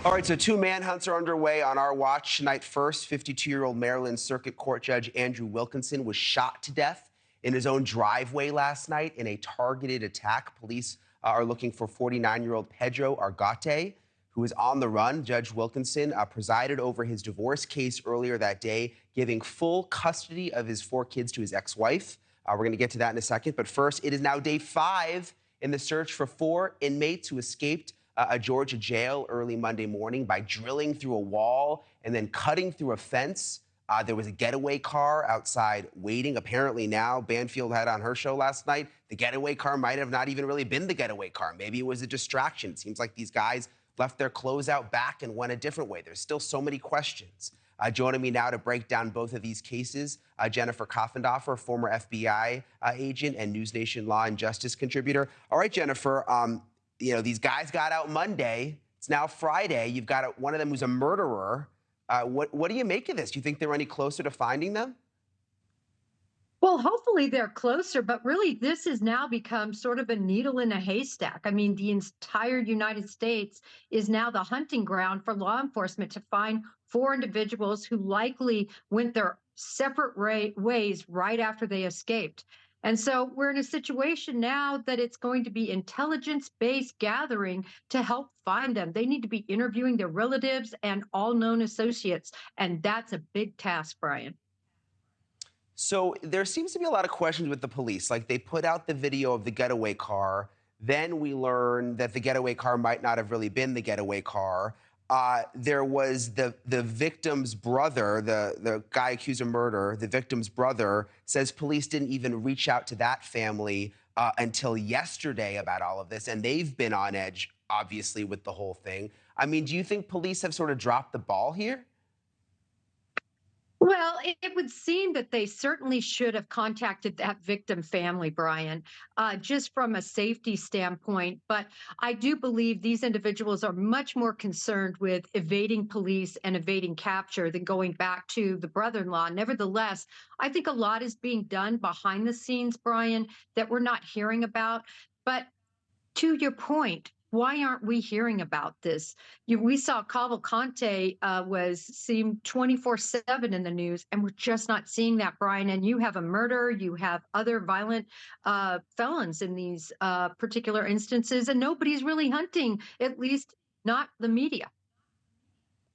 All right, so two manhunts are underway on our watch tonight. First, 52-year-old Maryland Circuit Court Judge Andrew Wilkinson was shot to death in his own driveway last night in a targeted attack. Police are looking for 49-year-old Pedro Argate, who is on the run. Judge Wilkinson presided over his divorce case earlier that day, giving full custody of his 4 kids to his ex-wife. We're going to get to that in a second. But first, it is now day 5 in the search for 4 inmates who escaped a Georgia jail early Monday morning by drilling through a wall and then cutting through a fence. There was a getaway car outside waiting. Apparently now, Banfield had on her show last night, the getaway car might have not even really been the getaway car. Maybe it was a distraction. It seems like these guys left their clothes out back and went a different way. There's still so many questions. Joining me now to break down both of these cases, Jennifer Coffindaffer, former FBI agent and NewsNation law and justice contributor. All right, Jennifer, you know, these guys got out Monday. It's now Friday. You've got one of them who's a murderer. What do you make of this? Do you think they're any closer to finding them? Well, hopefully they're closer, but really this has now become sort of a needle in a haystack. I mean, the entire United States is now the hunting ground for law enforcement to find 4 individuals who likely went their separate ways right after they escaped. And so we're in a situation now that it's going to be intelligence-based gathering to help find them. They need to be interviewing their relatives and all known associates, and that's a big task, Brian. So there seems to be a lot of questions with the police. Like, they put out the video of the getaway car. Then we learn that the getaway car might not have really been the getaway car. There was the victim's brother, the guy accused of murder, the victim's brother, says police didn't even reach out to that family until yesterday about all of this. And they've been on edge, obviously, with the whole thing. I mean, do you think police have sort of dropped the ball here? Well, it would seem that they certainly should have contacted that victim family, Brian, just from a safety standpoint. But I do believe these individuals are much more concerned with evading police and evading capture than going back to the brother-in-law. Nevertheless, I think a lot is being done behind the scenes, Brian, that we're not hearing about. But to your point, why aren't we hearing about this? We saw Cavalcante was seen 24/7 in the news, and we're just not seeing that, Brian. And you have a murder, you have other violent felons in these particular instances, and nobody's really hunting, at least not the media.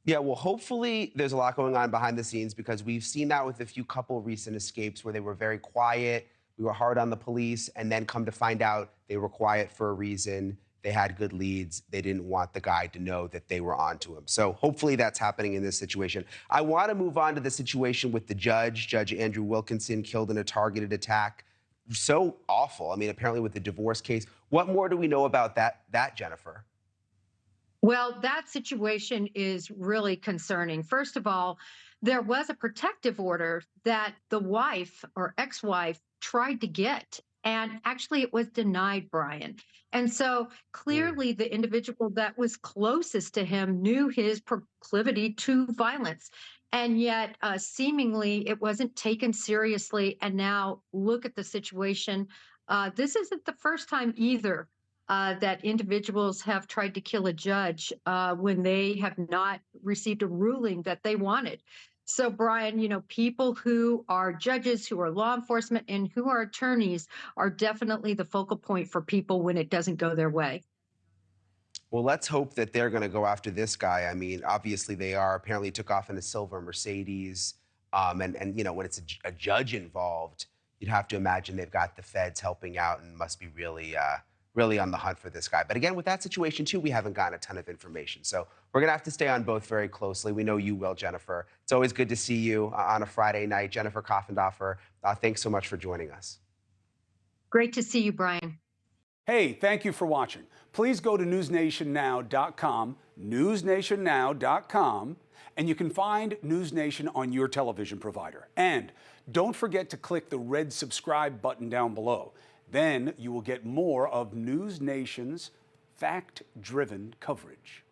Yeah, well, hopefully there's a lot going on behind the scenes, because we've seen that with a few couple recent escapes where they were very quiet. We were hard on the police, and then come to find out they were quiet for a reason. They had good leads. They didn't want the guy to know that they were onto him. So hopefully that's happening in this situation. I want to move on to the situation with the judge, Judge Andrew Wilkinson, killed in a targeted attack. So awful. I mean, apparently with the divorce case. What more do we know about that, Jennifer? Well, that situation is really concerning. First of all, there was a protective order that the wife or ex-wife tried to get, and actually it was denied, Brian. And so clearly the individual that was closest to him knew his proclivity to violence. And yet, seemingly, it wasn't taken seriously. And now look at the situation. This isn't the first time either that individuals have tried to kill a judge when they have not received a ruling that they wanted. So, Brian, you know, people who are judges, who are law enforcement, and who are attorneys are definitely the focal point for people when it doesn't go their way. Well, let's hope that they're going to go after this guy. I mean, obviously they are. Apparently took off in a silver Mercedes. And you know, when it's a judge involved, you'd have to imagine they've got the feds helping out and must be really, really on the hunt for this guy. But again, with that situation too, we haven't gotten a ton of information. So we're going to have to stay on both very closely. We know you will, Jennifer. It's always good to see you on a Friday night. Jennifer Coffindaffer, thanks so much for joining us. Great to see you, Brian. Hey, thank you for watching. Please go to newsnationnow.com, newsnationnow.com, and you can find NewsNation on your television provider. And don't forget to click the red subscribe button down below. Then you will get more of NewsNation's fact-driven coverage.